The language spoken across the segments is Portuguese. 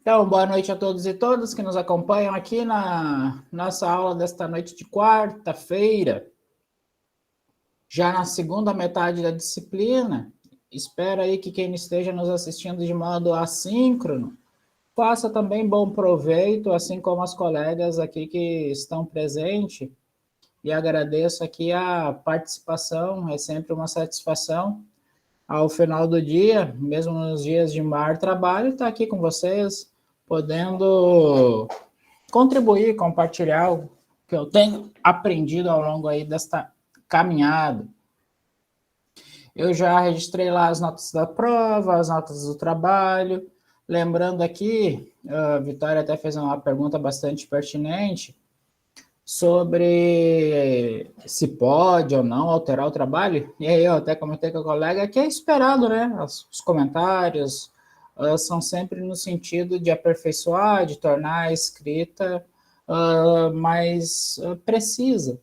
Então, boa noite a todos e todas que nos acompanham aqui na nossa aula desta noite de quarta-feira, já na segunda metade da disciplina. Espero aí que quem esteja nos assistindo de modo assíncrono faça também bom proveito, assim como as colegas aqui que estão presentes. E agradeço aqui a participação, é sempre uma satisfação. Ao final do dia, mesmo nos dias de maior trabalho, estar aqui com vocês, podendo contribuir, compartilhar o que eu tenho aprendido ao longo aí desta caminhada. Eu já registrei lá as notas da prova, as notas do trabalho. Lembrando aqui, a Vitória até fez uma pergunta bastante pertinente sobre se pode ou não alterar o trabalho. E aí eu até comentei com a colega que é esperado, né? Os comentários são sempre no sentido de aperfeiçoar, de tornar a escrita mais precisa.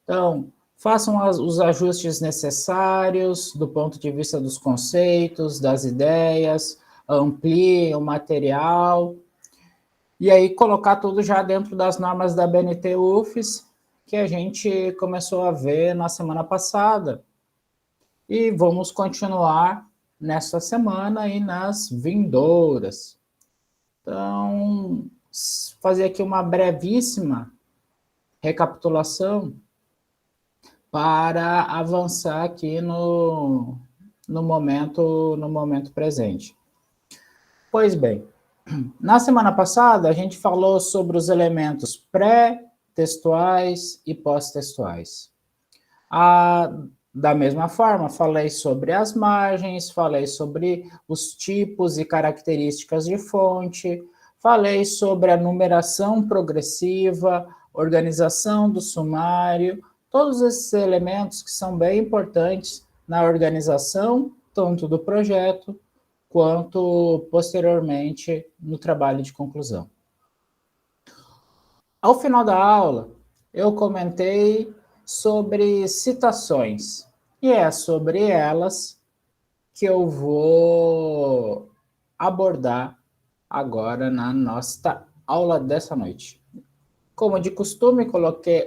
Então, façam os ajustes necessários do ponto de vista dos conceitos, das ideias, ampliem o material, e aí colocar tudo já dentro das normas da BNT-UFES, que a gente começou a ver na semana passada. E vamos continuar nesta semana e nas vindouras. Então, fazer aqui uma brevíssima recapitulação para avançar aqui no momento presente. Pois bem, na semana passada, a gente falou sobre os elementos pré-textuais e pós-textuais. Da mesma forma, falei sobre as margens, falei sobre os tipos e características de fonte, falei sobre a numeração progressiva, organização do sumário, todos esses elementos que são bem importantes na organização, tanto do projeto, quanto posteriormente no trabalho de conclusão. Ao final da aula, eu comentei sobre citações, e é sobre elas que eu vou abordar agora na nossa aula dessa noite. Como de costume,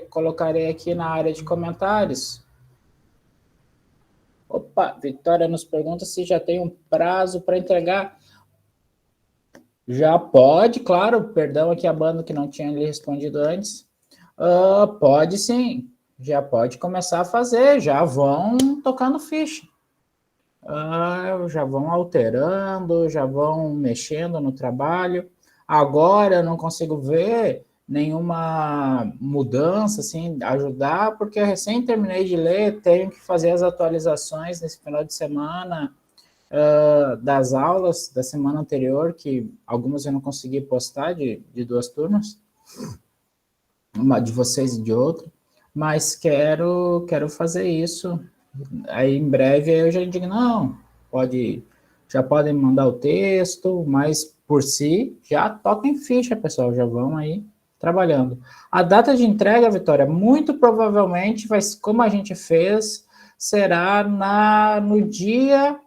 colocarei aqui na área de comentários. Opa, Vitória nos pergunta se já tem um prazo para entregar. Já pode, claro, perdão aqui a banda que não tinha lhe respondido antes. Pode sim, já pode começar a fazer, já vão tocando ficha. Já vão alterando, já vão mexendo no trabalho. Agora eu não consigo ver nenhuma mudança, assim, ajudar, porque eu recém terminei de ler, tenho que fazer as atualizações nesse final de semana, das aulas da semana anterior, que algumas eu não consegui postar, de 2 turmas, uma de vocês e de outra, mas quero fazer isso. Aí em breve eu já digo, não, já podem mandar o texto, mas por si, já toquem ficha, pessoal, já vão aí trabalhando. A data de entrega, Vitória, muito provavelmente, vai, como a gente fez, será no dia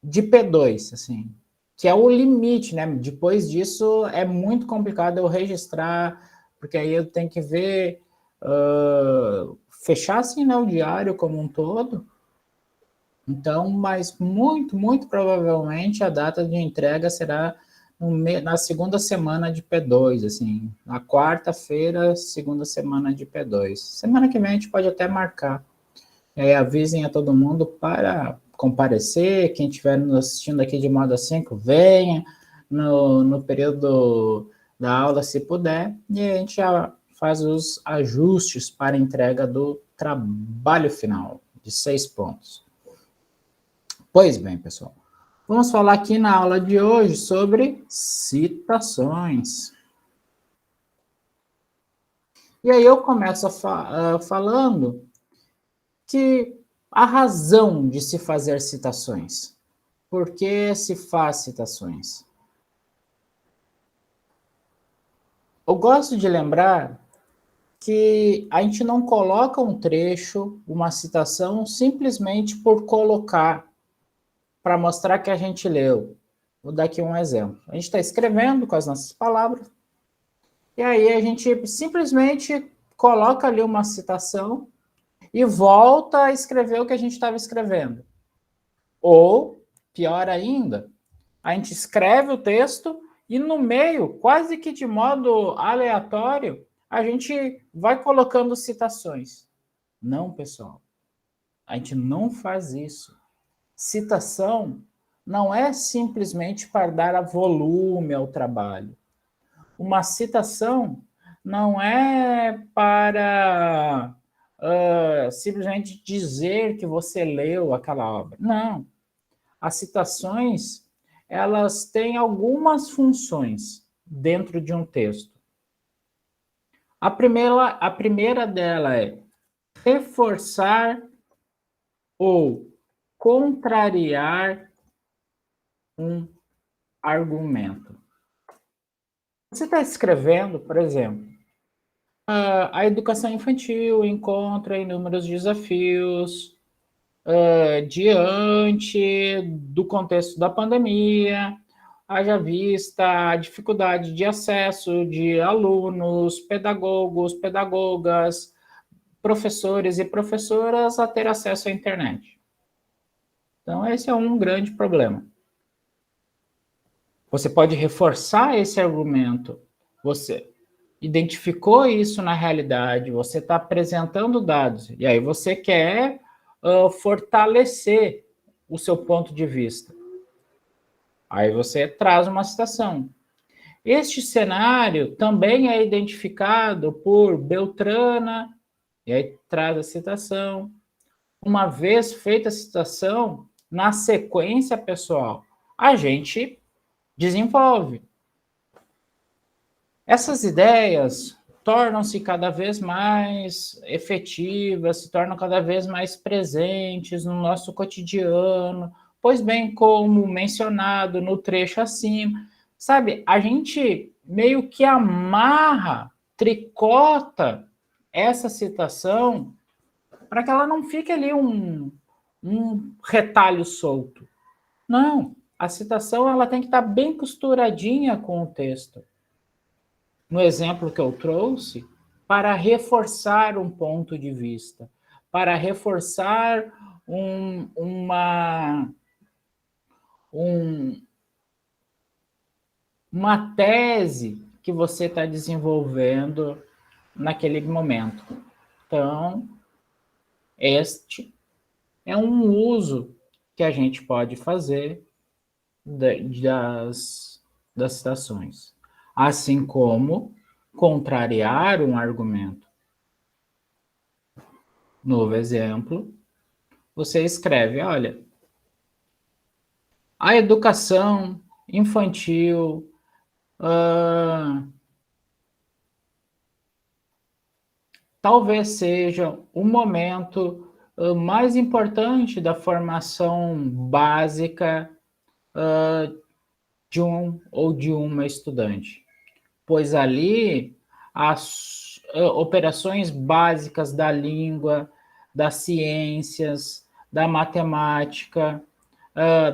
de P2, assim, que é o limite, né? Depois disso é muito complicado eu registrar, porque aí eu tenho que ver, fechar assim, né, o diário como um todo. Então, mas muito provavelmente a data de entrega será na segunda semana de P2, assim, na quarta-feira, segunda semana de P2. Semana que vem a gente pode até marcar. Avisem a todo mundo para comparecer, quem estiver nos assistindo aqui de modo 5, venha no período da aula, se puder, e a gente já faz os ajustes para a entrega do trabalho final, de 6 pontos. Pois bem, pessoal, vamos falar aqui na aula de hoje sobre citações. E aí eu começo falando que a razão de se fazer citações. Por que se faz citações? Eu gosto de lembrar que a gente não coloca um trecho, uma citação, simplesmente por colocar, para mostrar que a gente leu. Vou dar aqui um exemplo. A gente está escrevendo com as nossas palavras, e aí a gente simplesmente coloca ali uma citação e volta a escrever o que a gente estava escrevendo. Ou, pior ainda, a gente escreve o texto e no meio, quase que de modo aleatório, a gente vai colocando citações. Não, pessoal, a gente não faz isso. Citação não é simplesmente para dar volume ao trabalho. Uma citação não é para simplesmente dizer que você leu aquela obra. Não. As citações, elas têm algumas funções dentro de um texto. A primeira dela é reforçar ou contrariar um argumento. Você está escrevendo, por exemplo, a educação infantil encontra inúmeros desafios diante do contexto da pandemia, haja vista a dificuldade de acesso de alunos, pedagogos, pedagogas, professores e professoras a ter acesso à internet. Então, esse é um grande problema. Você pode reforçar esse argumento. Você identificou isso na realidade, você está apresentando dados, e aí você quer fortalecer o seu ponto de vista. Aí você traz uma citação. Este cenário também é identificado por Beltrana, e aí traz a citação. Uma vez feita a citação, na sequência, pessoal, a gente desenvolve. Essas ideias tornam-se cada vez mais efetivas, se tornam cada vez mais presentes no nosso cotidiano, pois bem como mencionado no trecho acima, sabe, a gente meio que amarra, tricota essa citação para que ela não fique ali um retalho solto. Não, a citação ela tem que estar bem costuradinha com o texto. No exemplo que eu trouxe, para reforçar um ponto de vista, para reforçar uma tese que você está desenvolvendo naquele momento. Então, este é um uso que a gente pode fazer das citações. Assim como contrariar um argumento. Novo exemplo, você escreve, olha, a educação infantil talvez seja o momento mais importante da formação básica de um ou de uma estudante, pois ali as operações básicas da língua, das ciências, da matemática,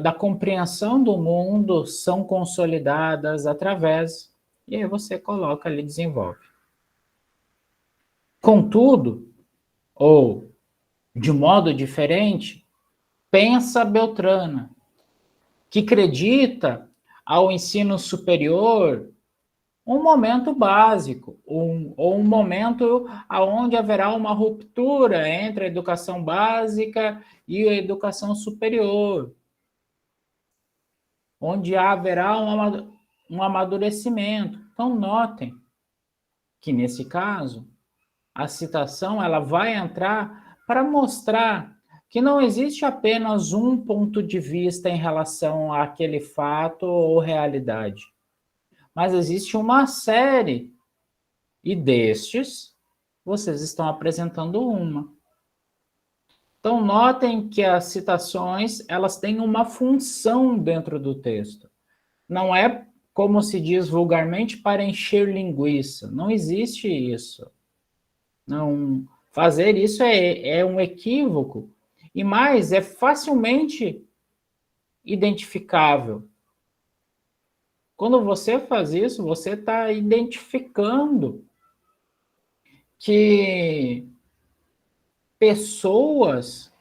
da compreensão do mundo são consolidadas através, e aí você coloca ali, desenvolve. Contudo, ou de modo diferente, pensa Beltrana, que acredita ao ensino superior um momento básico, ou um momento onde haverá uma ruptura entre a educação básica e a educação superior, onde haverá um amadurecimento. Então, notem que, nesse caso, a citação ela vai entrar para mostrar que não existe apenas um ponto de vista em relação àquele fato ou realidade, mas existe uma série, e destes, vocês estão apresentando uma. Então, notem que as citações, elas têm uma função dentro do texto. Não é, como se diz vulgarmente, para encher linguiça. Não existe isso. Não, fazer isso é um equívoco. E mais, é facilmente identificável. Quando você faz isso, você está identificando que pessoas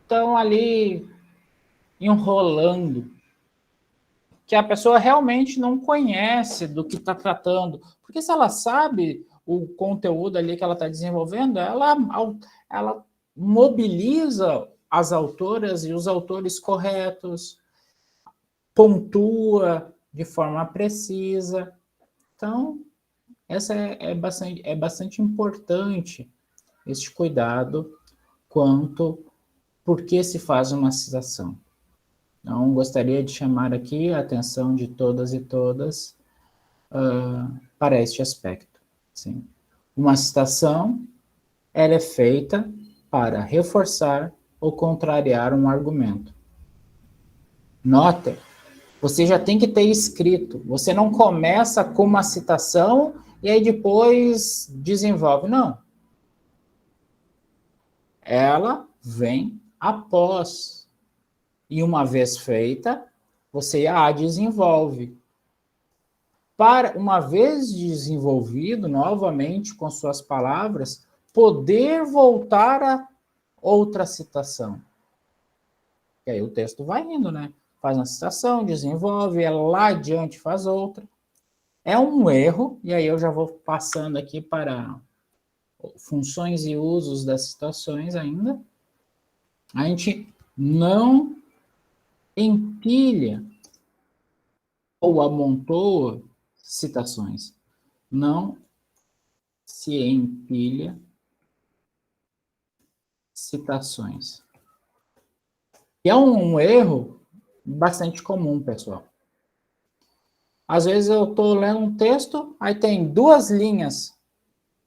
estão ali enrolando, que a pessoa realmente não conhece do que está tratando. Porque se ela sabe o conteúdo ali que ela está desenvolvendo, ela mobiliza as autoras e os autores corretos, pontua de forma precisa. Então, essa é bastante importante, este cuidado quanto por que se faz uma citação. Então, gostaria de chamar aqui a atenção de todas e todas para este aspecto. Sim. Uma citação, ela é feita para reforçar ou contrariar um argumento. Nota, você já tem que ter escrito. Você não começa com uma citação e aí depois desenvolve. Não. Ela vem após. E uma vez feita, você a desenvolve. Para, uma vez desenvolvido, novamente com suas palavras, poder voltar a outra citação. E aí o texto vai indo, né? Faz uma citação, desenvolve, lá adiante faz outra. É um erro, e aí eu já vou passando aqui para funções e usos das citações ainda. A gente não empilha ou amontoa citações. Não se empilha citações. E é um erro bastante comum, pessoal. Às vezes eu estou lendo um texto, aí tem 2 linhas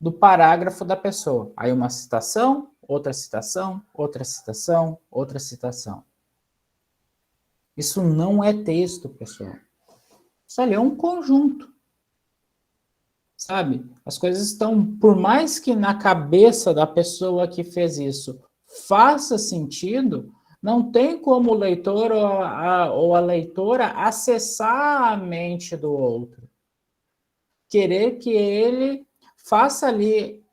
do parágrafo da pessoa. Aí uma citação, outra citação, outra citação, outra citação. Isso não é texto, pessoal. Isso ali é um conjunto. Sabe? As coisas estão, por mais que na cabeça da pessoa que fez isso faça sentido, não tem como o leitor ou a leitora acessar a mente do outro. Querer que ele faça ali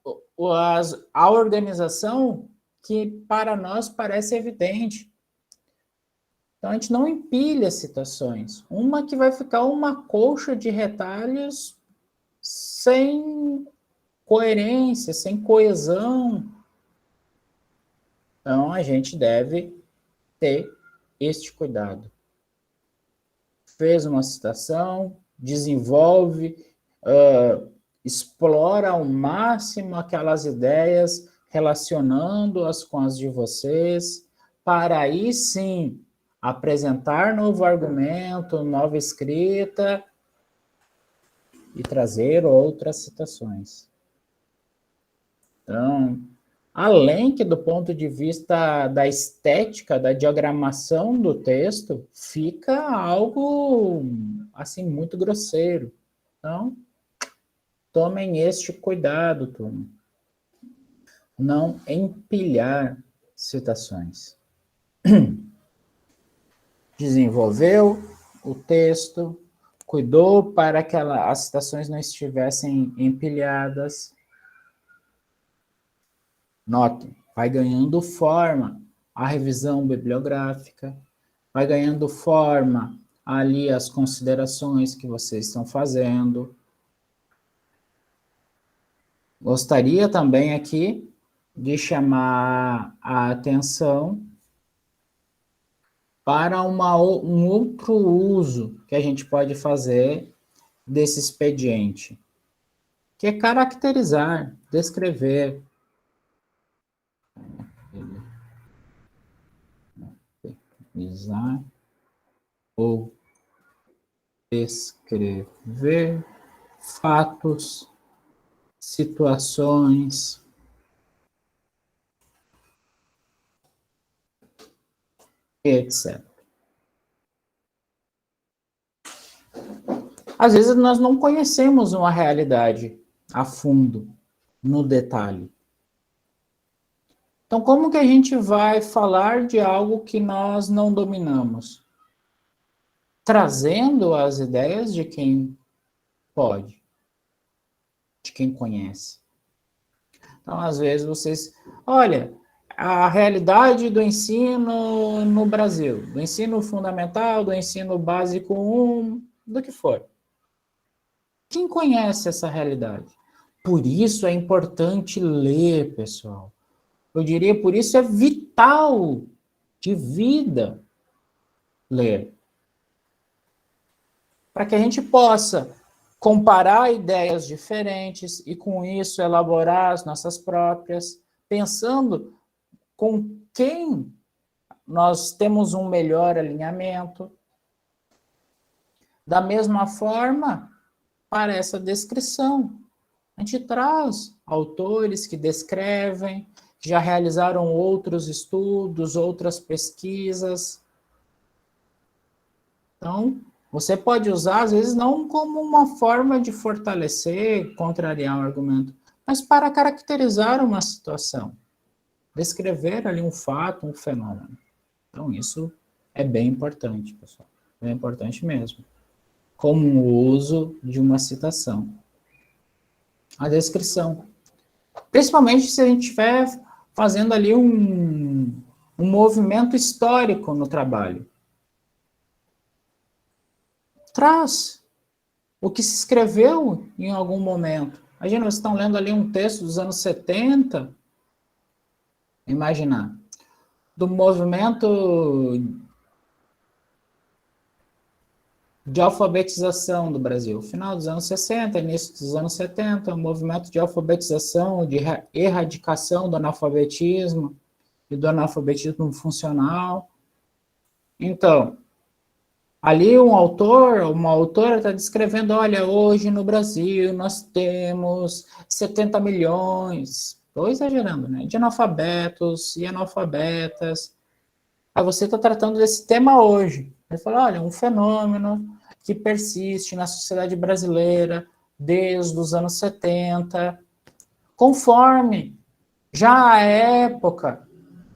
a organização que para nós parece evidente. Então a gente não empilha citações. Uma que vai ficar uma colcha de retalhos sem coerência, sem coesão. Então, a gente deve ter este cuidado. Fez uma citação, desenvolve, explora ao máximo aquelas ideias, relacionando-as com as de vocês, para aí sim apresentar novo argumento, nova escrita e trazer outras citações. Então, além que do ponto de vista da estética, da diagramação do texto, fica algo, assim, muito grosseiro. Então, tomem este cuidado, turma. Não empilhar citações. Desenvolveu o texto, cuidou para que as citações não estivessem empilhadas. Notem, vai ganhando forma a revisão bibliográfica, vai ganhando forma ali as considerações que vocês estão fazendo. Gostaria também aqui de chamar a atenção para um outro uso que a gente pode fazer desse expediente, que é caracterizar, descrever. Caracterizar ou descrever fatos, situações, etc. Às vezes nós não conhecemos uma realidade a fundo, no detalhe. Então, como que a gente vai falar de algo que nós não dominamos? trazendo as ideias de quem pode, de quem conhece. Então, às vezes, vocês... Olha, a realidade do ensino no Brasil, do ensino fundamental, do ensino básico 1, do que for. Quem conhece essa realidade? Por isso é importante ler, pessoal. Eu diria, por isso é vital, de vida, ler. Para que a gente possa comparar ideias diferentes e, com isso, elaborar as nossas próprias, pensando com quem nós temos um melhor alinhamento. Da mesma forma, para essa descrição, a gente traz autores que descrevem, que já realizaram outros estudos, outras pesquisas. Então, você pode usar, às vezes, não como uma forma de fortalecer, contrariar um argumento, mas para caracterizar uma situação, descrever ali um fato, um fenômeno. Então, isso é bem importante, pessoal. É importante mesmo. Como o uso de uma citação. A descrição. Principalmente se a gente estiver fazendo ali um movimento histórico no trabalho. Traz o que se escreveu em algum momento. Imagina, vocês estão lendo ali um texto dos anos 70, imaginar, do movimento de alfabetização do Brasil. Final dos anos 60, início dos anos 70, um movimento de alfabetização, de erradicação do analfabetismo e do analfabetismo funcional. Então, ali um autor, uma autora está descrevendo, olha, hoje no Brasil nós temos 70 milhões, estou exagerando, né, de analfabetos e analfabetas. Aí você está tratando desse tema hoje. Ele fala, olha, um fenômeno que persiste na sociedade brasileira desde os anos 70, conforme já a época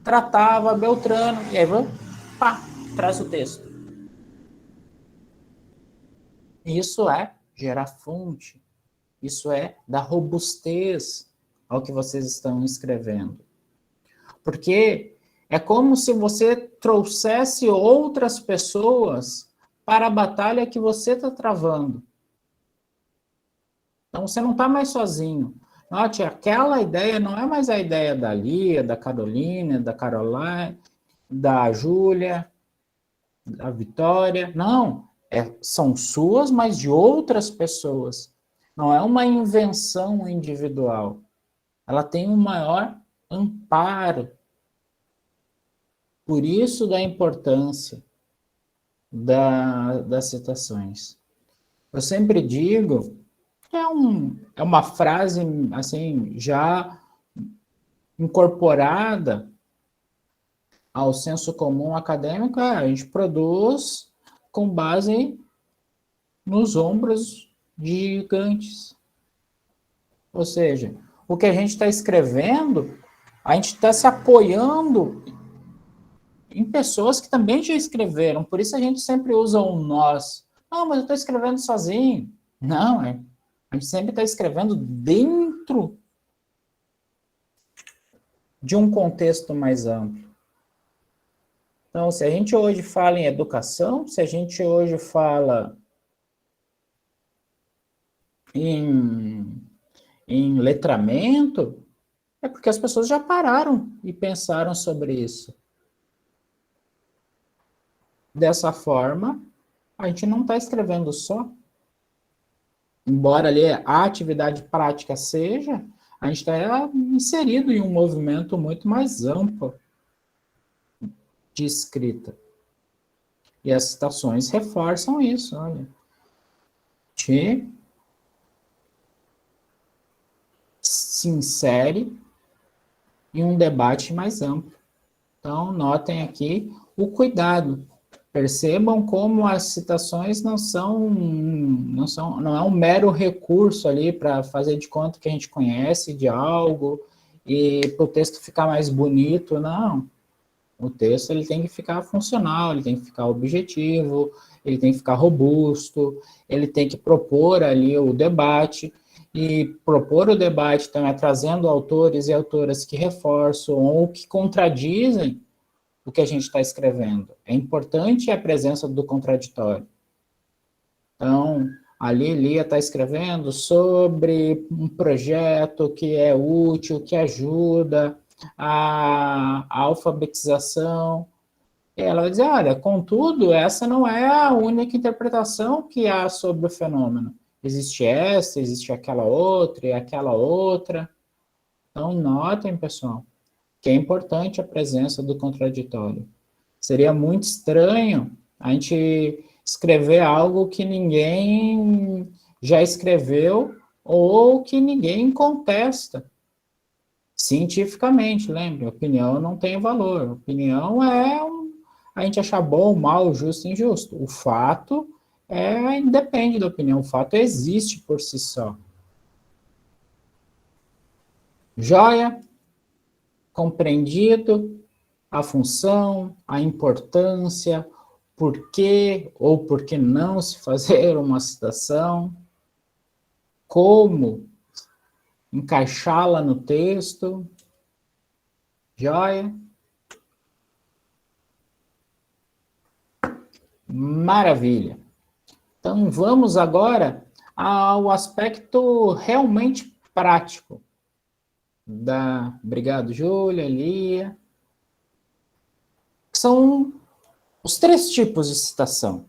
tratava Beltrano. E aí, pá, traz o texto. Isso é gerar fonte. Isso é dar robustez ao que vocês estão escrevendo. Porque é como se você trouxesse outras pessoas para a batalha que você está travando. Então, você não está mais sozinho. Note, aquela ideia não é mais a ideia da Lia, da Carolina, da Caroline, da Júlia, da Vitória. Não, são suas, mas de outras pessoas. Não é uma invenção individual. Ela tem um maior amparo. Por isso da importância das citações. Eu sempre digo que é uma frase assim já incorporada ao senso comum acadêmico, a gente produz com base nos ombros de gigantes. Ou seja, o que a gente está escrevendo, a gente está se apoiando em pessoas que também já escreveram. Por isso a gente sempre usa o nós. Não, mas eu estou escrevendo sozinho. Não, a gente sempre está escrevendo dentro de um contexto mais amplo. Então, se a gente hoje fala em educação, se a gente hoje fala em letramento, é porque as pessoas já pararam e pensaram sobre isso. Dessa forma, a gente não está escrevendo só. Embora ali a atividade prática seja, a gente está inserido em um movimento muito mais amplo de escrita. E as citações reforçam isso, olha. Te se insere em um debate mais amplo. Então, notem aqui o cuidado. Percebam como as citações não é um mero recurso ali para fazer de conta que a gente conhece de algo e para o texto ficar mais bonito, não. O texto ele tem que ficar funcional, ele tem que ficar objetivo, ele tem que ficar robusto, ele tem que propor ali o debate, e propor o debate também trazendo autores e autoras que reforçam ou que contradizem o que a gente está escrevendo. É importante a presença do contraditório. Então, ali Lia está escrevendo sobre um projeto que é útil, que ajuda a alfabetização. E ela vai dizer, olha, contudo, essa não é a única interpretação que há sobre o fenômeno. Existe essa, existe aquela outra e aquela outra. Então, notem, pessoal, que é importante a presença do contraditório. Seria muito estranho a gente escrever algo que ninguém já escreveu ou que ninguém contesta. Cientificamente, lembre, opinião não tem valor. Opinião é a gente achar bom, mal, justo, injusto. O fato independe da opinião. O fato existe por si só. Joia? Compreendido a função, a importância, por que ou por que não se fazer uma citação, como encaixá-la no texto. Joia? Maravilha. Então, vamos agora ao aspecto realmente prático. Obrigado, Júlia, Lia. São os 3 tipos de citação.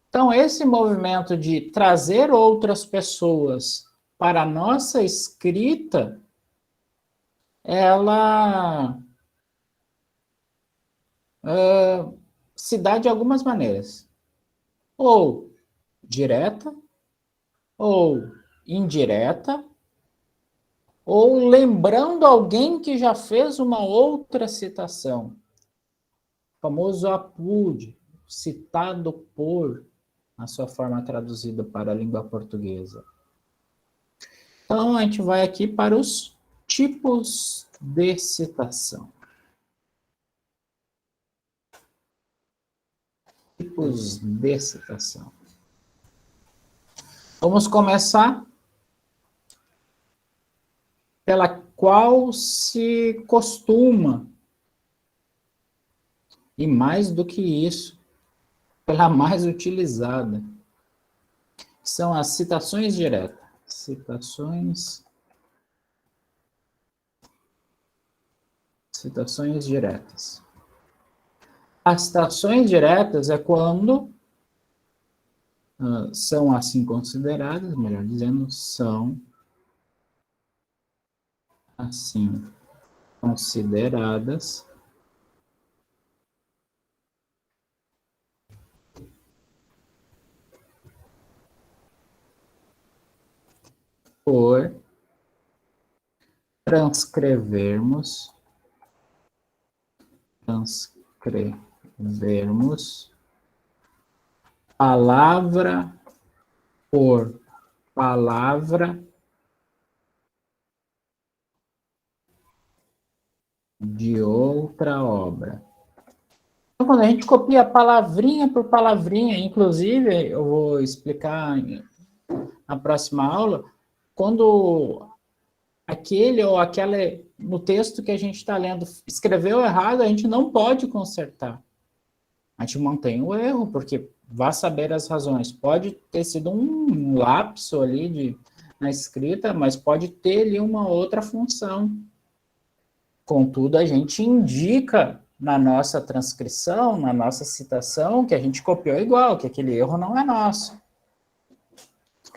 Então, esse movimento de trazer outras pessoas para a nossa escrita, ela se dá de algumas maneiras. Ou direta, ou indireta, ou lembrando alguém que já fez uma outra citação. O famoso apude, citado por, na sua forma traduzida para a língua portuguesa. Então, a gente vai aqui para os tipos de citação. Tipos de citação. Vamos começar pela qual se costuma, e mais do que isso, pela mais utilizada, são as citações diretas. Citações diretas. As citações diretas é quando são assim consideradas, melhor dizendo, são assim consideradas por transcrevermos palavra por palavra de outra obra. Então, quando a gente copia palavrinha por palavrinha, inclusive, eu vou explicar na próxima aula, quando aquele ou aquela, no texto que a gente está lendo, escreveu errado, a gente não pode consertar. A gente mantém o erro, porque vá saber as razões. Pode ter sido um lapso ali na escrita, mas pode ter ali uma outra função. Contudo, a gente indica na nossa transcrição, na nossa citação, que a gente copiou igual, que aquele erro não é nosso.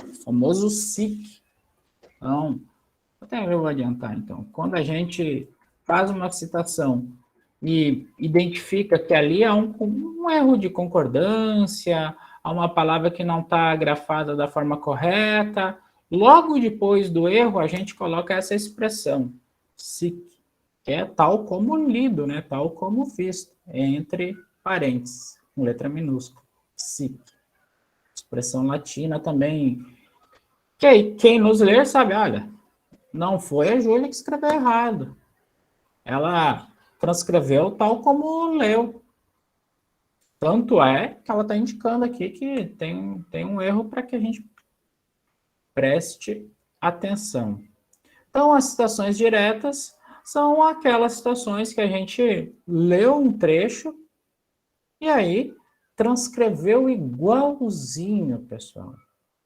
O famoso SIC. Então, até eu vou adiantar, então. Quando a gente faz uma citação e identifica que ali há um erro de concordância, há uma palavra que não está grafada da forma correta, logo depois do erro, a gente coloca essa expressão, SIC, que é tal como lido, né? Tal como visto, entre parênteses, com letra minúscula, SIC. Expressão latina também. Quem nos ler sabe, olha, não foi a Júlia que escreveu errado. Ela transcreveu tal como leu. Tanto é que ela está indicando aqui que tem um erro para que a gente preste atenção. Então, as citações diretas são aquelas citações que a gente leu um trecho e aí transcreveu igualzinho, pessoal.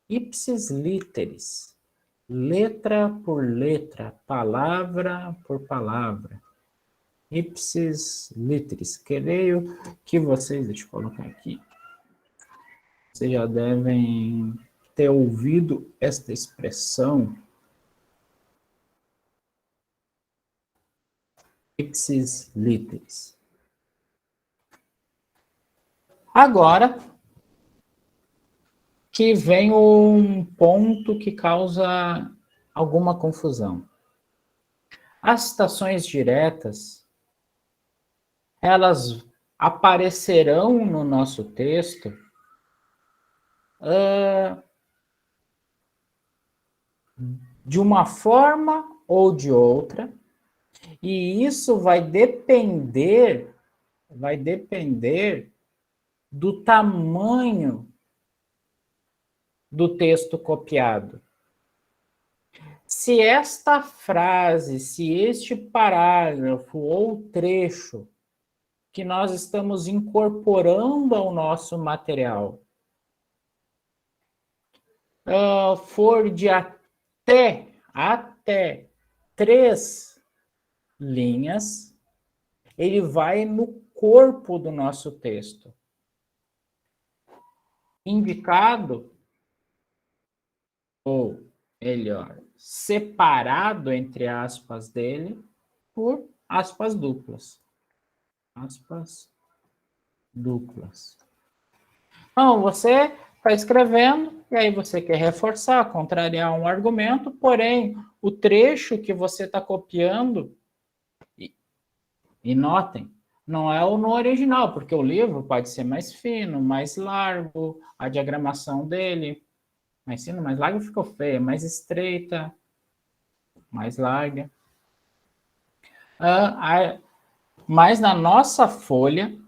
Ipsis literis, letra por letra, palavra por palavra. Ipsis literis. Creio que vocês, deixa eu colocar aqui, vocês já devem ter ouvido esta expressão. Ipsis literis. Agora que vem um ponto que causa alguma confusão. As citações diretas, elas aparecerão no nosso texto de uma forma ou de outra, e isso vai depender do tamanho do texto copiado. Se esta frase, se este parágrafo ou trecho que nós estamos incorporando ao nosso material for de até 3 linhas, ele vai no corpo do nosso texto, indicado, ou melhor, separado, entre aspas, dele, por aspas duplas. Aspas duplas. Então, você está escrevendo, e aí você quer reforçar, contrariar um argumento, porém, o trecho que você está copiando, e notem, não é o no original, porque o livro pode ser mais fino, mais largo, a diagramação dele, mais fino, mais largo ficou feia, mais estreita, mais larga. Mas na nossa folha,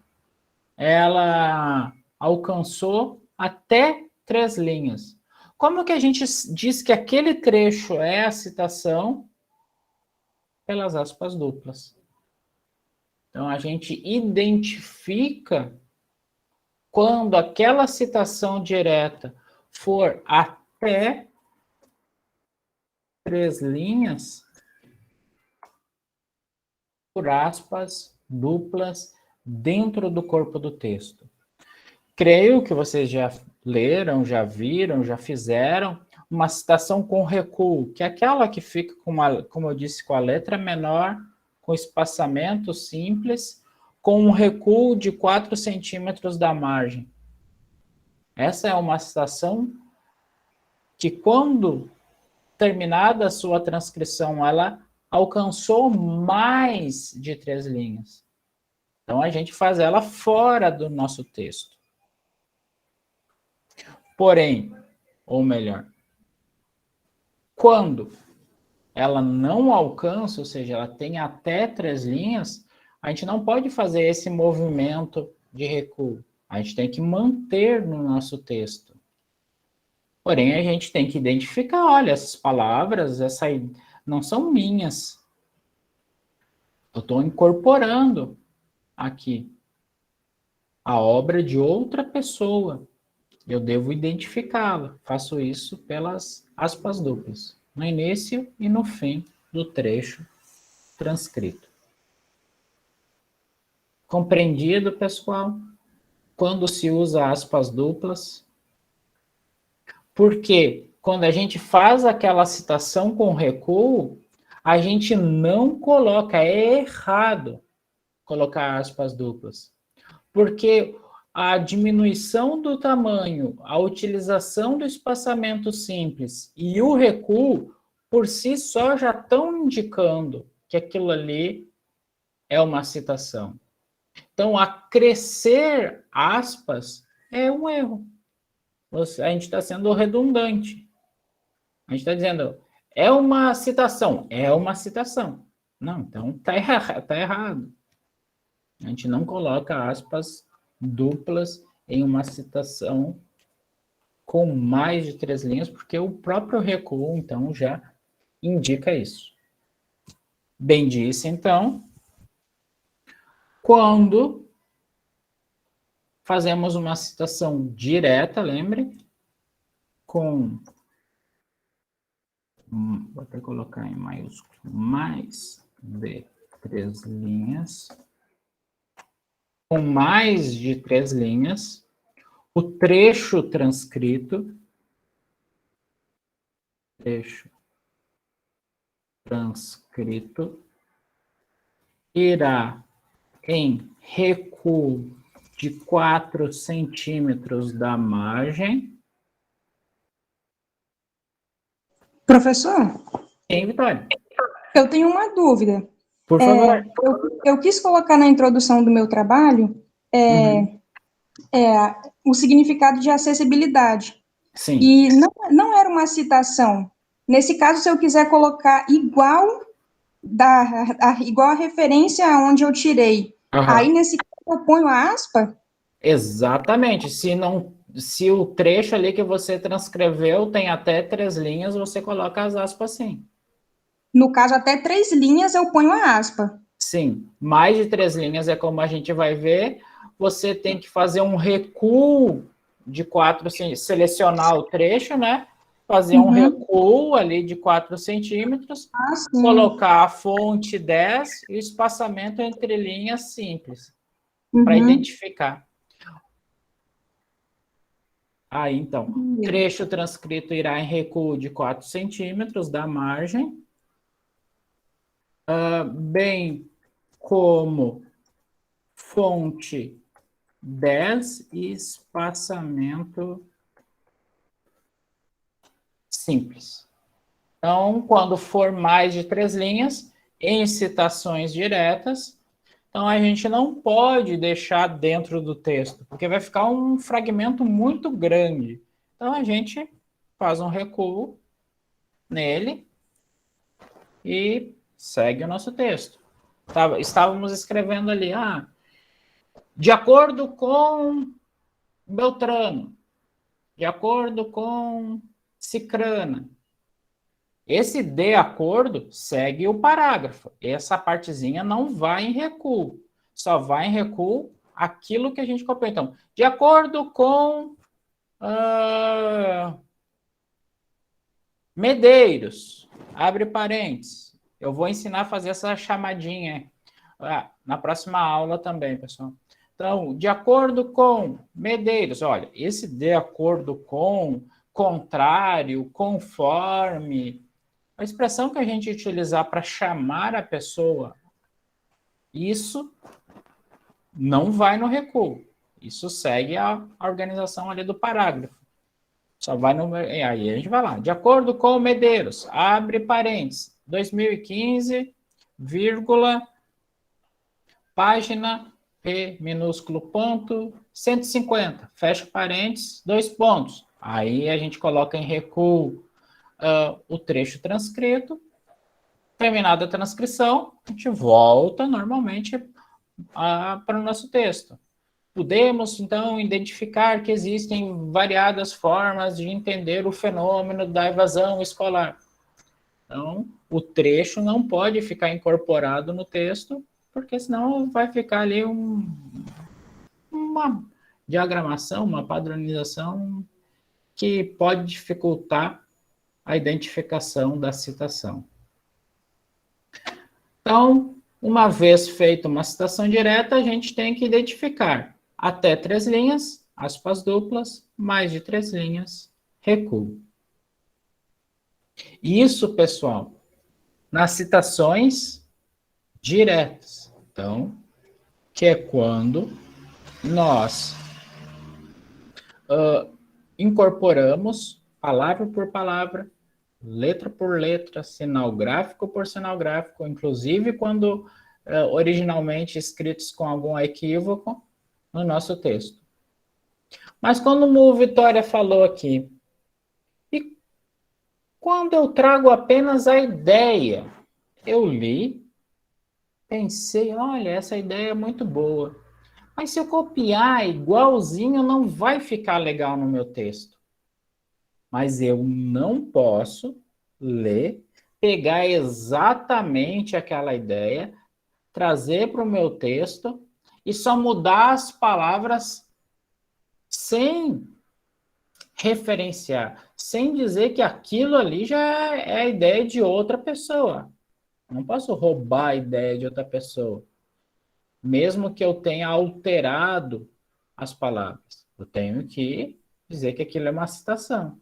ela alcançou até 3 linhas. Como que a gente diz que aquele trecho é a citação? Pelas aspas duplas. Então, a gente identifica quando aquela citação direta for até 3 linhas, por aspas duplas dentro do corpo do texto. Creio que vocês já leram, já viram, já fizeram uma citação com recuo, que é aquela que fica, como eu disse, com a letra menor, com espaçamento simples, com um recuo de 4 centímetros da margem. Essa é uma citação que, quando terminada a sua transcrição, ela alcançou mais de 3 linhas. Então, a gente faz ela fora do nosso texto. Porém, ou melhor, quando ela não alcança, ou seja, ela tem até 3 linhas, a gente não pode fazer esse movimento de recuo. A gente tem que manter no nosso texto. Porém, a gente tem que identificar, olha, essas palavras, não são minhas. Eu estou incorporando aqui a obra de outra pessoa. Eu devo identificá-la. Faço isso pelas aspas duplas, no início e no fim do trecho transcrito. Compreendido, pessoal? Quando se usa aspas duplas? Porque quando a gente faz aquela citação com recuo, a gente não coloca, é errado colocar aspas duplas. Porque a diminuição do tamanho, a utilização do espaçamento simples e o recuo, por si só, já estão indicando que aquilo ali é uma citação. Então, acrescer aspas é um erro. A gente está sendo redundante. A gente está dizendo, é uma citação. É uma citação. Não, então está errado. A gente não coloca aspas duplas em uma citação com mais de 3 linhas, porque o próprio recuo, então, já indica isso. Bem disse, então, quando fazemos uma citação direta, lembre, com, vou até colocar em maiúsculo, mais de 3 linhas, com mais de 3 linhas, o trecho transcrito irá em recuo de 4 centímetros da margem. Professor? Sim, Vitória. Eu tenho uma dúvida. Por favor. Eu quis colocar na introdução do meu trabalho o significado de acessibilidade. Sim. E não era uma citação. Nesse caso, se eu quiser colocar igual a referência aonde eu tirei, aí nesse caso eu ponho a aspa? Exatamente. Se o trecho ali que você transcreveu tem até 3 linhas, você coloca as aspas sim. No caso, até 3 linhas eu ponho a aspa. Sim. Mais de 3 linhas é como a gente vai ver. Você tem que fazer um recuo de 4, selecionar o trecho, né? Fazer um recuo ali de 4 centímetros, colocar a fonte 10 e o espaçamento entre linhas simples, para identificar. Aí, então, trecho transcrito irá em recuo de 4 centímetros da margem, bem como fonte 10 e espaçamento simples. Então, quando for mais de 3 linhas, em citações diretas, então a gente não pode deixar dentro do texto, porque vai ficar um fragmento muito grande. Então, a gente faz um recuo nele e segue o nosso texto. Estávamos escrevendo ali, de acordo com Beltrano, de acordo com Cicrana. Esse de acordo segue o parágrafo. Essa partezinha não vai em recuo. Só vai em recuo aquilo que a gente copiou. Então, de acordo com Medeiros, abre parênteses. Eu vou ensinar a fazer essa chamadinha na próxima aula também, pessoal. Então, de acordo com Medeiros, olha, esse de acordo com, contrário, conforme, a expressão que a gente utilizar para chamar a pessoa, isso não vai no recuo. Isso segue a organização ali do parágrafo. Só vai no... Aí a gente vai lá. De acordo com Medeiros, abre parênteses, 2015, vírgula, página P minúsculo ponto 150, fecha parênteses, 2 pontos. Aí a gente coloca em recuo o trecho transcrito. Terminada a transcrição, a gente volta normalmente para o nosso texto. Podemos, então, identificar que existem variadas formas de entender o fenômeno da evasão escolar. Então, o trecho não pode ficar incorporado no texto, porque senão vai ficar ali uma diagramação, uma padronização que pode dificultar a identificação da citação. Então, uma vez feita uma citação direta, a gente tem que identificar até 3 linhas, aspas duplas, mais de 3 linhas, recuo. Isso, pessoal, nas citações diretas. Então, que é quando nós incorporamos palavra por palavra, letra por letra, sinal gráfico por sinal gráfico, inclusive quando originalmente escritos com algum equívoco no nosso texto. Mas como o Vitória falou aqui, e quando eu trago apenas a ideia, eu li, pensei, olha, essa ideia é muito boa. Mas se eu copiar igualzinho, não vai ficar legal no meu texto. Mas eu não posso ler, pegar exatamente aquela ideia, trazer para o meu texto e só mudar as palavras sem referenciar, sem dizer que aquilo ali já é a ideia de outra pessoa. Eu não posso roubar a ideia de outra pessoa, mesmo que eu tenha alterado as palavras. Eu tenho que dizer que aquilo é uma citação.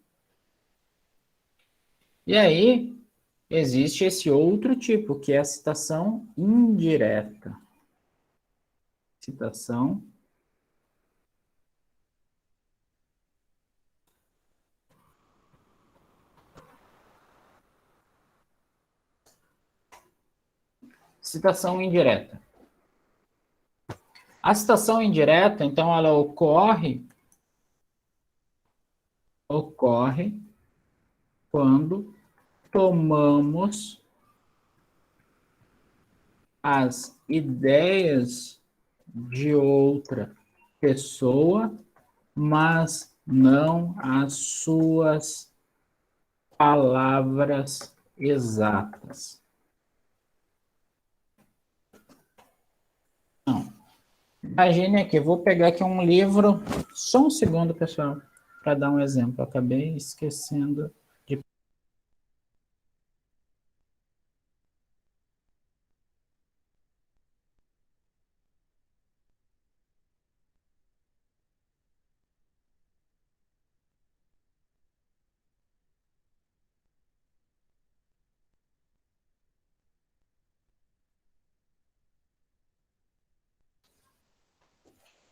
E aí, existe esse outro tipo, que é a citação indireta. Citação citação indireta. A citação indireta, então, ela ocorre quando tomamos as ideias de outra pessoa, mas não as suas palavras exatas. Não. Imagine aqui, vou pegar aqui um livro, só um segundo, pessoal, para dar um exemplo. Eu acabei esquecendo de.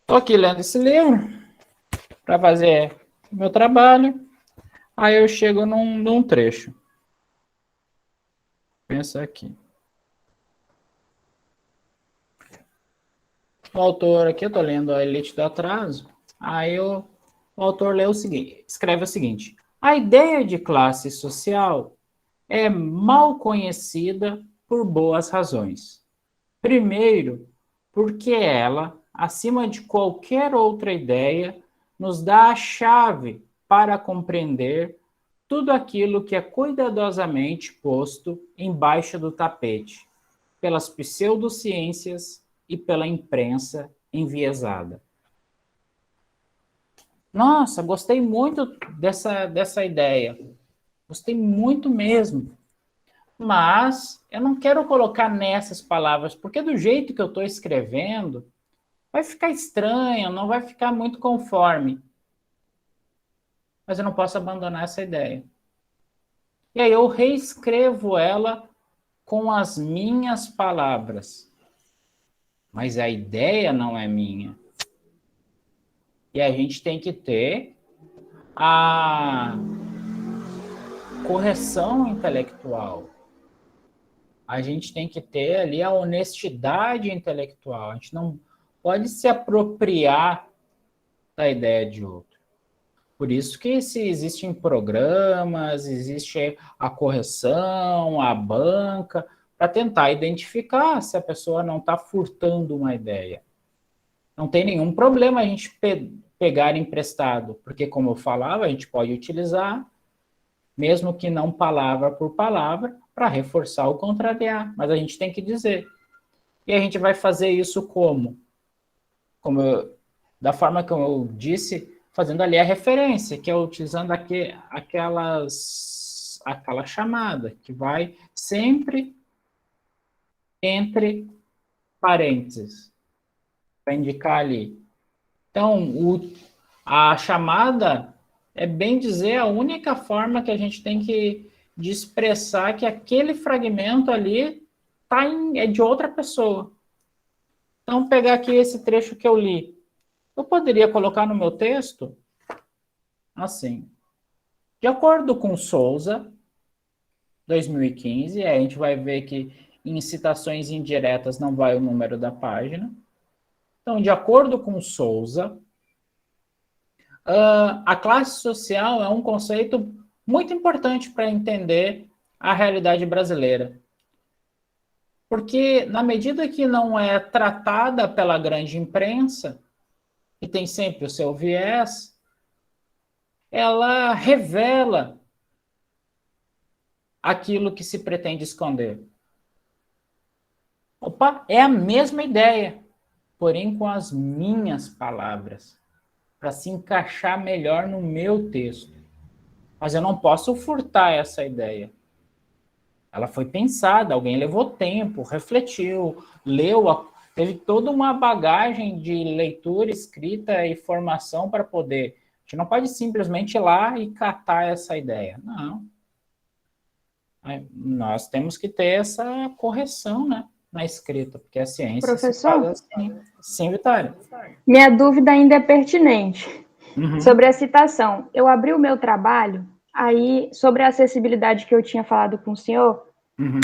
Estou aqui lendo esse livro para fazer o meu trabalho. Aí eu chego num trecho. Pensa aqui. O autor aqui, eu estou lendo A Elite do Atraso. Aí o autor lê o seguinte, escreve o seguinte: a ideia de classe social é mal conhecida por boas razões. Primeiro, porque ela, acima de qualquer outra ideia, nos dá a chave para compreender tudo aquilo que é cuidadosamente posto embaixo do tapete pelas pseudociências e pela imprensa enviesada. Nossa, gostei muito dessa ideia. Gostei muito mesmo. Mas eu não quero colocar nessas palavras, porque do jeito que eu estou escrevendo, vai ficar estranho, não vai ficar muito conforme. Mas eu não posso abandonar essa ideia. E aí eu reescrevo ela com as minhas palavras. Mas a ideia não é minha. E a gente tem que ter a correção intelectual. A gente tem que ter ali a honestidade intelectual. A gente não pode se apropriar da ideia de outro. Por isso que se existem programas, existe a correção, a banca, para tentar identificar se a pessoa não está furtando uma ideia. Não tem nenhum problema a gente pegar emprestado, porque, como eu falava, a gente pode utilizar, mesmo que não palavra por palavra, para reforçar ou contrariar, mas a gente tem que dizer. E a gente vai fazer isso como? Da forma que eu disse, fazendo ali a referência, que é utilizando aquela chamada, que vai sempre entre parênteses, para indicar ali. Então, a chamada é bem dizer a única forma que a gente tem de expressar que aquele fragmento ali é de outra pessoa. Então, pegar aqui esse trecho que eu li. Eu poderia colocar no meu texto assim. De acordo com Souza, 2015, a gente vai ver que em citações indiretas não vai o número da página. Então, de acordo com Souza, a classe social é um conceito muito importante para entender a realidade brasileira. Porque, na medida que não é tratada pela grande imprensa, que tem sempre o seu viés, ela revela aquilo que se pretende esconder. Opa, é a mesma ideia, porém com as minhas palavras, para se encaixar melhor no meu texto. Mas eu não posso furtar essa ideia. Ela foi pensada, alguém levou tempo, refletiu, leu, teve toda uma bagagem de leitura, escrita e formação para poder. A gente não pode simplesmente ir lá e catar essa ideia. Não. Nós temos que ter essa correção, né, na escrita, porque a ciência se faz Professor? assim. Sim, Vitória. Minha dúvida ainda é pertinente. Sobre a citação. Eu abri o meu trabalho, aí, sobre a acessibilidade que eu tinha falado com o senhor,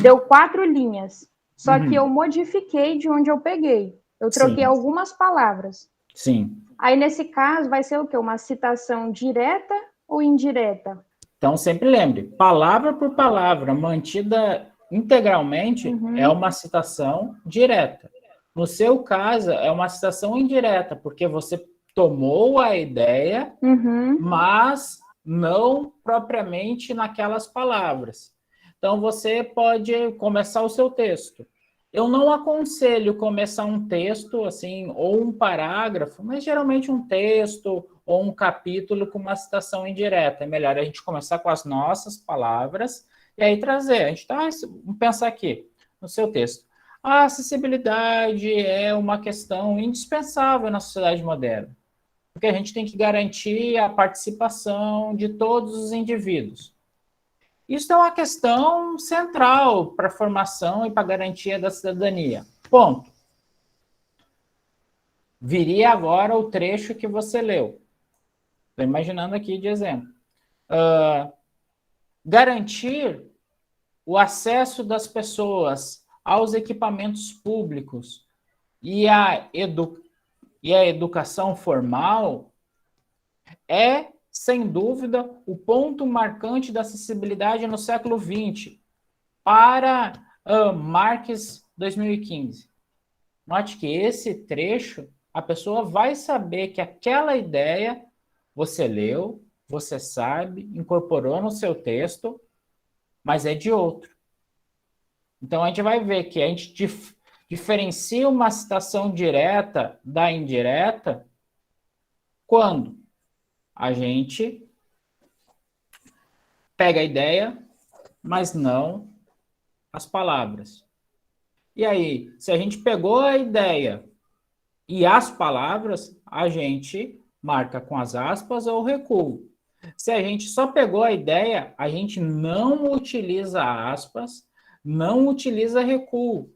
deu 4 linhas. Só que eu modifiquei de onde eu peguei. Eu troquei algumas palavras. Sim. Aí, nesse caso, vai ser o quê? Uma citação direta ou indireta? Então, sempre lembre, palavra por palavra, mantida integralmente, é uma citação direta. No seu caso, é uma citação indireta, porque você tomou a ideia, mas não propriamente naquelas palavras. Então, você pode começar o seu texto. Eu não aconselho começar um texto, assim, ou um parágrafo, mas geralmente um texto ou um capítulo com uma citação indireta. É melhor a gente começar com as nossas palavras e aí trazer. A gente vamos pensar aqui, no seu texto. A acessibilidade é uma questão indispensável na sociedade moderna, porque a gente tem que garantir a participação de todos os indivíduos. Isso é uma questão central para a formação e para a garantia da cidadania. Ponto. Viria agora o trecho que você leu. Estou imaginando aqui de exemplo. Garantir o acesso das pessoas aos equipamentos públicos e a educação formal é, sem dúvida, o ponto marcante da acessibilidade no século XX para Marques 2015. Note que esse trecho, a pessoa vai saber que aquela ideia você leu, você sabe, incorporou no seu texto, mas é de outro. Então, a gente vai ver que a gente diferencia uma citação direta da indireta quando a gente pega a ideia, mas não as palavras. E aí, se a gente pegou a ideia e as palavras, a gente marca com as aspas ou recuo. Se a gente só pegou a ideia, a gente não utiliza aspas, não utiliza recuo,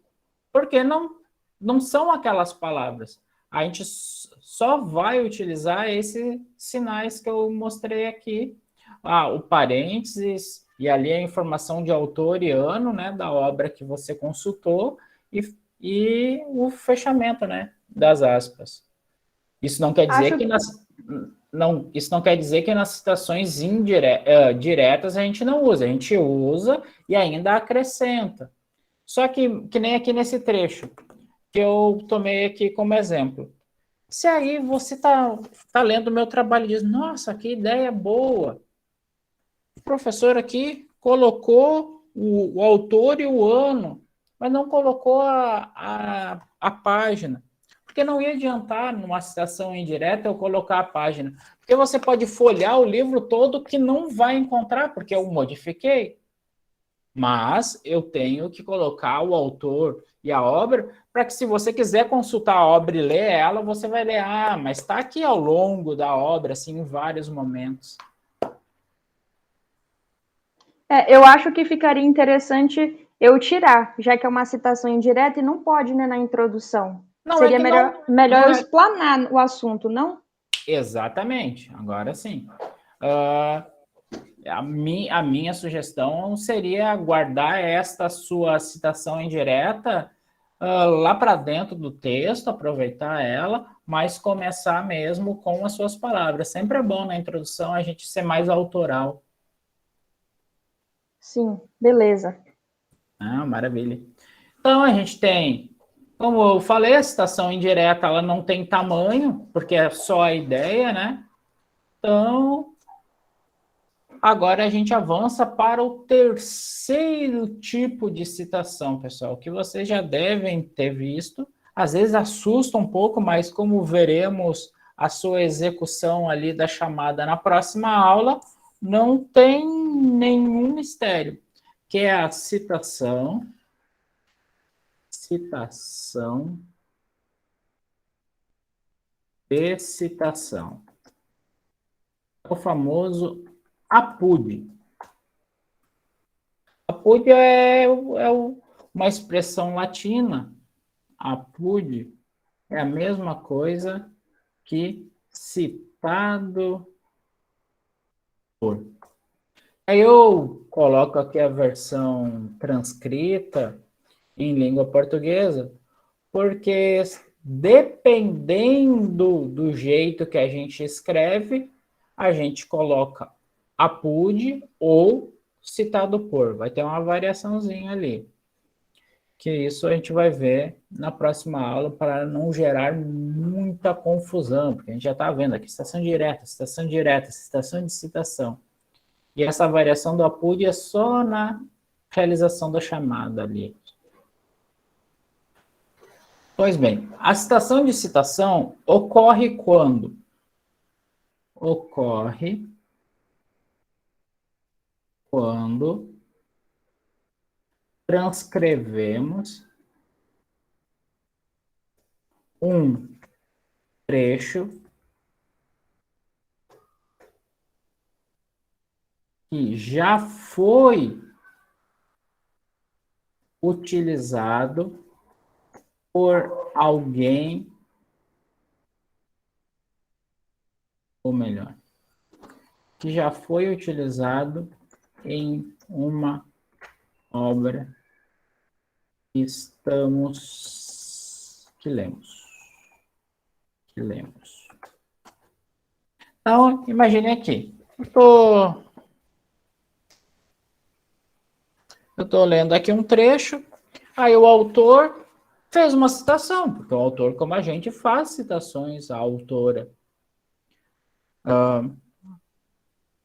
porque não são aquelas palavras. A gente só vai utilizar esses sinais que eu mostrei aqui. O parênteses, e ali a informação de autor e ano, né, da obra que você consultou, e o fechamento, né, das aspas. Isso não quer dizer isso não quer dizer que nas citações diretas a gente não usa. A gente usa e ainda acrescenta. Só que nem aqui nesse trecho, que eu tomei aqui como exemplo. Se aí você tá lendo o meu trabalho e diz, nossa, que ideia boa. O professor aqui colocou o autor e o ano, mas não colocou a página. Porque não ia adiantar, numa citação indireta, eu colocar a página. Porque você pode folhear o livro todo que não vai encontrar, porque eu modifiquei. Mas eu tenho que colocar o autor e a obra para que, se você quiser consultar a obra e ler ela, você vai ler, mas está aqui ao longo da obra, assim, em vários momentos. Eu acho que ficaria interessante eu tirar, já que é uma citação indireta e não pode, né, na introdução. Seria melhor eu explanar o assunto, não? Exatamente, agora sim. A minha sugestão seria guardar esta sua citação indireta lá para dentro do texto, aproveitar ela, mas começar mesmo com as suas palavras. Sempre é bom na introdução a gente ser mais autoral. Sim, beleza. Maravilha. Então, a gente tem, como eu falei, a citação indireta, ela não tem tamanho, porque é só a ideia, né? Então, agora a gente avança para o terceiro tipo de citação, pessoal, que vocês já devem ter visto. Às vezes assusta um pouco, mas como veremos a sua execução ali da chamada na próxima aula, não tem nenhum mistério, que é a citação de citação. O famoso APUD. APUD uma expressão latina. APUD é a mesma coisa que citado por. Aí eu coloco aqui a versão transcrita em língua portuguesa, porque dependendo do jeito que a gente escreve, a gente coloca APUD ou citado por. Vai ter uma variaçãozinha ali. Que isso a gente vai ver na próxima aula para não gerar muita confusão, porque a gente já está vendo aqui citação direta, citação de citação. E essa variação do APUD é só na realização da chamada ali. Pois bem, a citação de citação ocorre quando? Ocorre quando transcrevemos um trecho que já foi utilizado por alguém, ou melhor, que já foi utilizado em uma obra que lemos. Então, imagine aqui, eu estou lendo aqui um trecho, aí o autor fez uma citação, porque o autor, como a gente, faz citações à autora.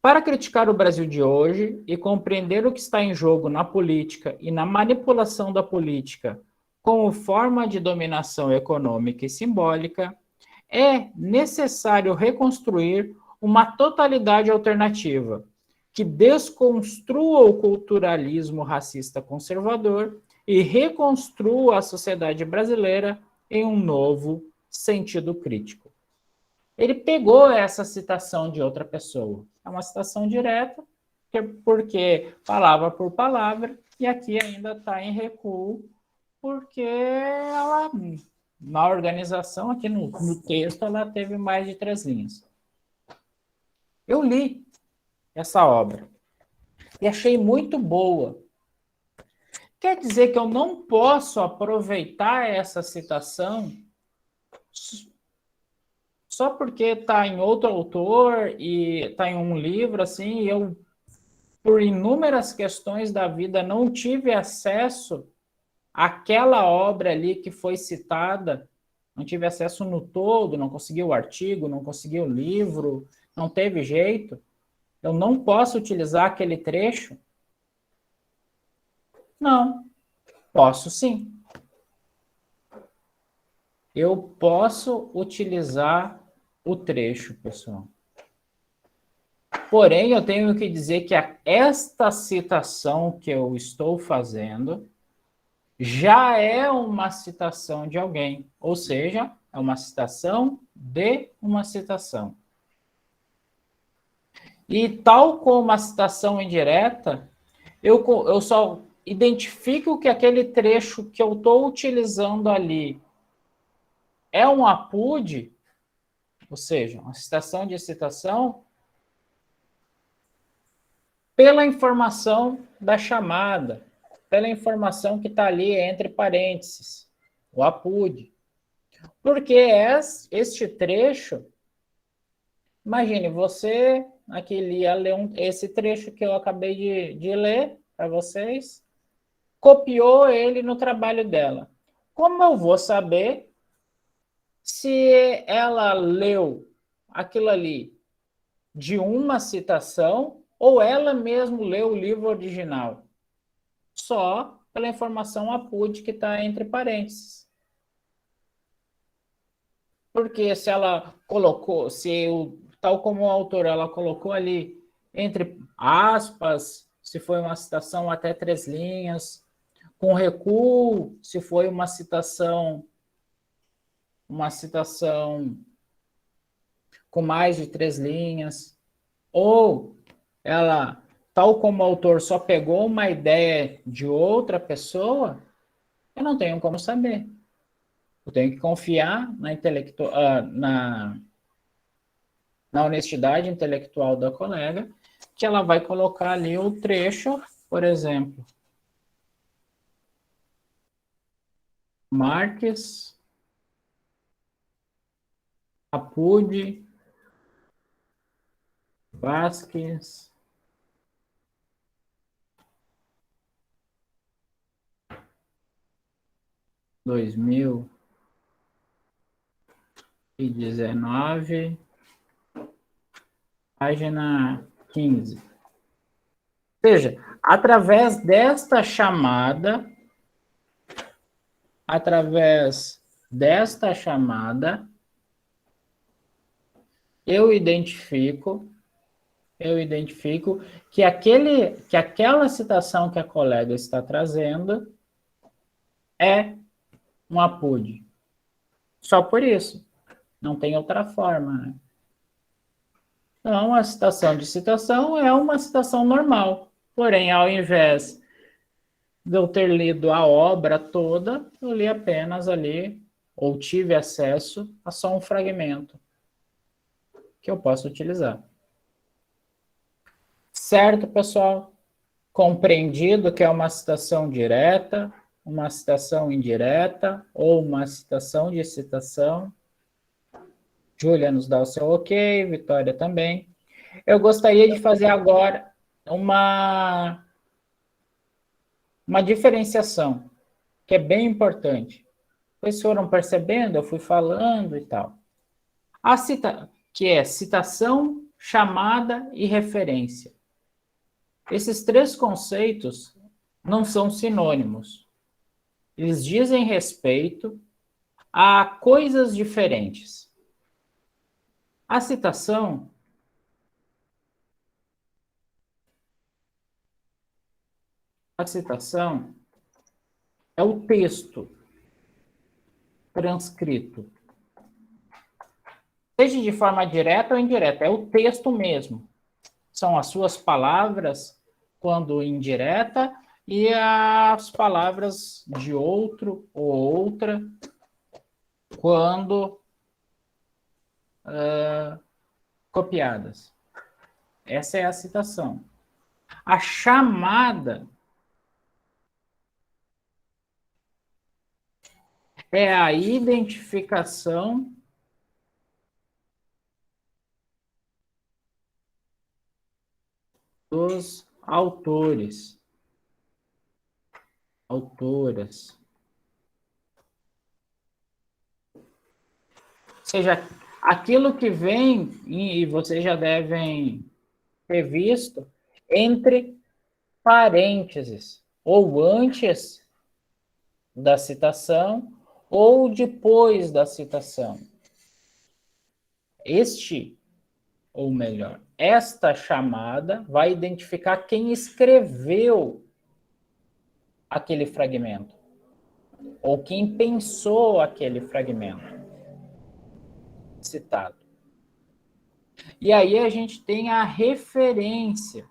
Para criticar o Brasil de hoje e compreender o que está em jogo na política e na manipulação da política como forma de dominação econômica e simbólica, é necessário reconstruir uma totalidade alternativa que desconstrua o culturalismo racista conservador e reconstrua a sociedade brasileira em um novo sentido crítico. Ele pegou essa citação de outra pessoa. É uma citação direta, porque palavra por palavra, e aqui ainda está em recuo, porque ela, na organização, aqui no texto, ela teve mais de 3 linhas. Eu li essa obra e achei muito boa. Quer dizer que eu não posso aproveitar essa citação só porque está em outro autor e está em um livro, assim, e eu, por inúmeras questões da vida, não tive acesso àquela obra ali que foi citada, não tive acesso no todo, não consegui o artigo, não consegui o livro, não teve jeito, eu não posso utilizar aquele trecho? Não, posso sim. Eu posso utilizar o trecho, pessoal. Porém, eu tenho que dizer que esta citação que eu estou fazendo já é uma citação de alguém, ou seja, é uma citação de uma citação. E tal como a citação indireta, eu só identifico que aquele trecho que eu estou utilizando ali é um APUD, ou seja, uma citação de citação, pela informação da chamada, pela informação que está ali entre parênteses, o APUD. Porque este trecho, imagine, você aqui ia ler esse trecho que eu acabei de ler para vocês, copiou ele no trabalho dela. Como eu vou saber se ela leu aquilo ali de uma citação ou ela mesmo leu o livro original? Só pela informação APUD que está entre parênteses. Porque se ela colocou, tal como o autor, ela colocou ali entre aspas, se foi uma citação até 3 linhas, com recuo, se foi uma citação com mais de 3 linhas, ou ela, tal como o autor, só pegou uma ideia de outra pessoa, eu não tenho como saber. Eu tenho que confiar na honestidade intelectual da colega, que ela vai colocar ali o trecho, por exemplo, Marques, Apud, Vasquez, (2019), página 15. Ou seja, através desta chamada, eu identifico que aquela citação que a colega está trazendo é um APUD. Só por isso. Não tem outra forma, né? Então, a citação de citação é uma citação normal. Porém, ao invés de eu ter lido a obra toda, eu li apenas ali, ou tive acesso a só um fragmento que eu posso utilizar. Certo, pessoal? Compreendido que é uma citação direta, uma citação indireta ou uma citação de citação. Júlia nos dá o seu ok, Vitória também. Eu gostaria de fazer agora uma diferenciação, que é bem importante. Vocês foram percebendo, eu fui falando e tal. Que é citação, chamada e referência. Esses 3 conceitos não são sinônimos. Eles dizem respeito a coisas diferentes. A citação é o texto transcrito. Seja de forma direta ou indireta, é o texto mesmo. São as suas palavras, quando indireta, e as palavras de outro ou outra, quando copiadas. Essa é a citação. A chamada é a identificação dos autores, autoras. Ou seja, aquilo que vem, e vocês já devem ter visto, entre parênteses, ou antes da citação, ou depois da citação. Ou melhor, esta chamada vai identificar quem escreveu aquele fragmento, ou quem pensou aquele fragmento citado. E aí a gente tem a referência.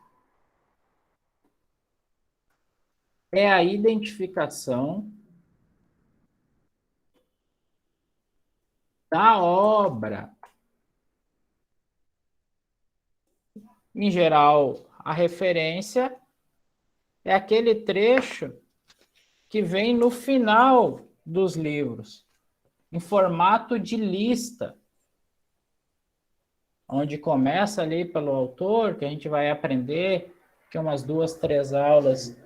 É a identificação da obra. Em geral, a referência é aquele trecho que vem no final dos livros, em formato de lista, onde começa ali pelo autor, que a gente vai aprender que umas 2, 3 aulas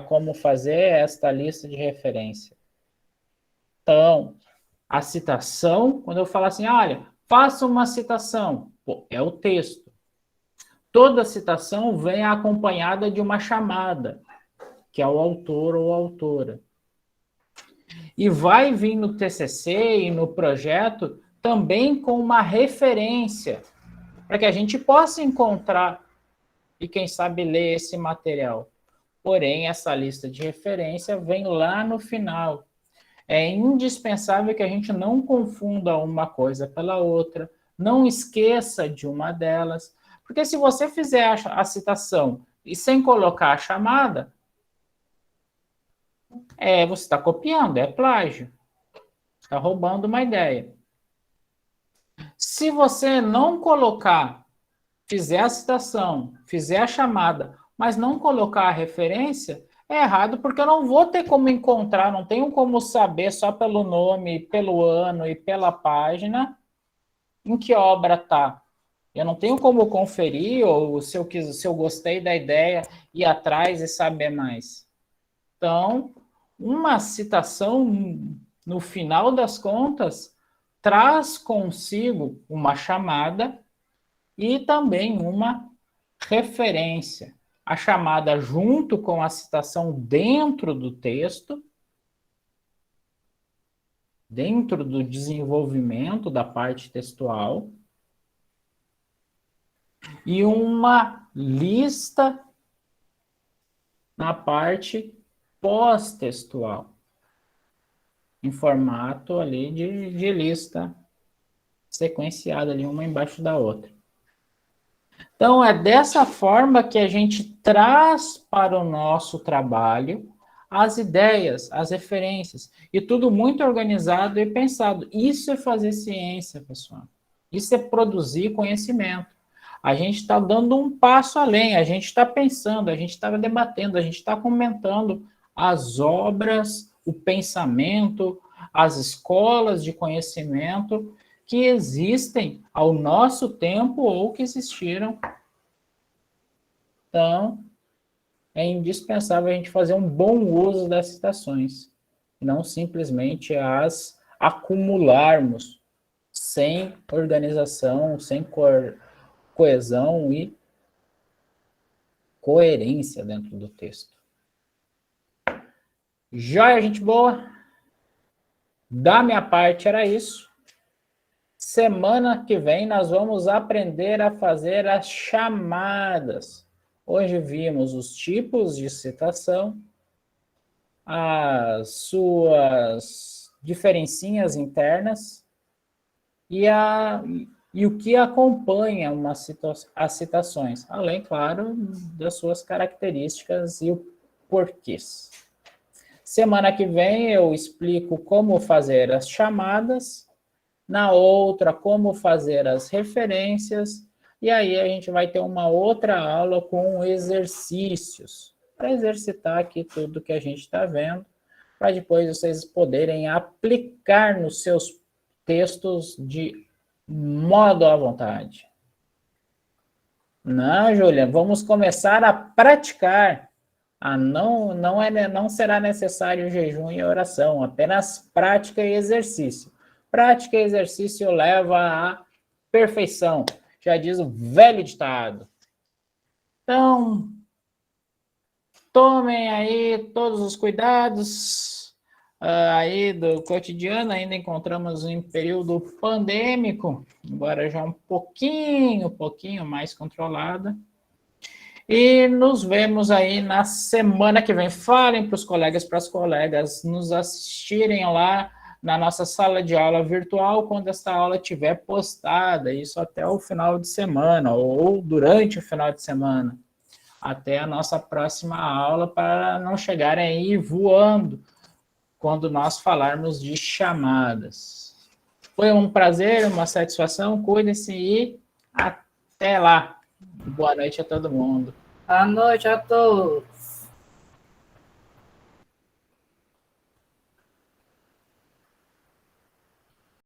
como fazer esta lista de referência. Então, a citação, quando eu falo assim, olha, faça uma citação, pô, é o texto. Toda citação vem acompanhada de uma chamada, que é o autor ou autora. E vai vir no TCC e no projeto também com uma referência, para que a gente possa encontrar e, quem sabe, ler esse material. Porém, essa lista de referência vem lá no final. É indispensável que a gente não confunda uma coisa pela outra, não esqueça de uma delas, porque se você fizer a citação e sem colocar a chamada, você está copiando, é plágio. Está roubando uma ideia. Se você não colocar, fizer a citação, fizer a chamada, mas não colocar a referência, é errado, porque eu não vou ter como encontrar, não tenho como saber só pelo nome, pelo ano e pela página em que obra está. Eu não tenho como conferir, ou se eu gostei da ideia, ir atrás e saber mais. Então, uma citação, no final das contas, traz consigo uma chamada e também uma referência. A chamada junto com a citação dentro do texto, dentro do desenvolvimento da parte textual, e uma lista na parte pós-textual, em formato ali de lista sequenciada ali, uma embaixo da outra. Então, é dessa forma que a gente traz para o nosso trabalho as ideias, as referências, e tudo muito organizado e pensado. Isso é fazer ciência, pessoal. Isso é produzir conhecimento. A gente está dando um passo além, a gente está pensando, a gente está debatendo, a gente está comentando as obras, o pensamento, as escolas de conhecimento que existem ao nosso tempo ou que existiram. Então, é indispensável a gente fazer um bom uso das citações, não simplesmente as acumularmos sem organização, sem coesão e coerência dentro do texto. Joia, gente boa? Da minha parte era isso. Semana que vem nós vamos aprender a fazer as chamadas. Hoje vimos os tipos de citação, as suas diferencinhas internas e o que acompanha as citações, além, claro, das suas características e o porquês. Semana que vem eu explico como fazer as chamadas, na outra, como fazer as referências, e aí a gente vai ter uma outra aula com exercícios, para exercitar aqui tudo que a gente está vendo, para depois vocês poderem aplicar nos seus textos de modo à vontade. Não, Júlia, vamos começar a praticar. Não será necessário jejum e oração, apenas prática e exercício. Prática e exercício leva à perfeição, já diz o velho ditado. Então, tomem aí todos os cuidados aí do cotidiano. Ainda encontramos em período pandêmico, embora já um pouquinho mais controlada. E nos vemos aí na semana que vem. Falem para os colegas, para as colegas nos assistirem lá na nossa sala de aula virtual quando essa aula estiver postada, isso até o final de semana, ou durante o final de semana, até a nossa próxima aula, para não chegarem aí voando quando nós falarmos de chamadas. Foi um prazer, uma satisfação, cuidem-se e até lá. Boa noite a todo mundo. Boa noite a todos.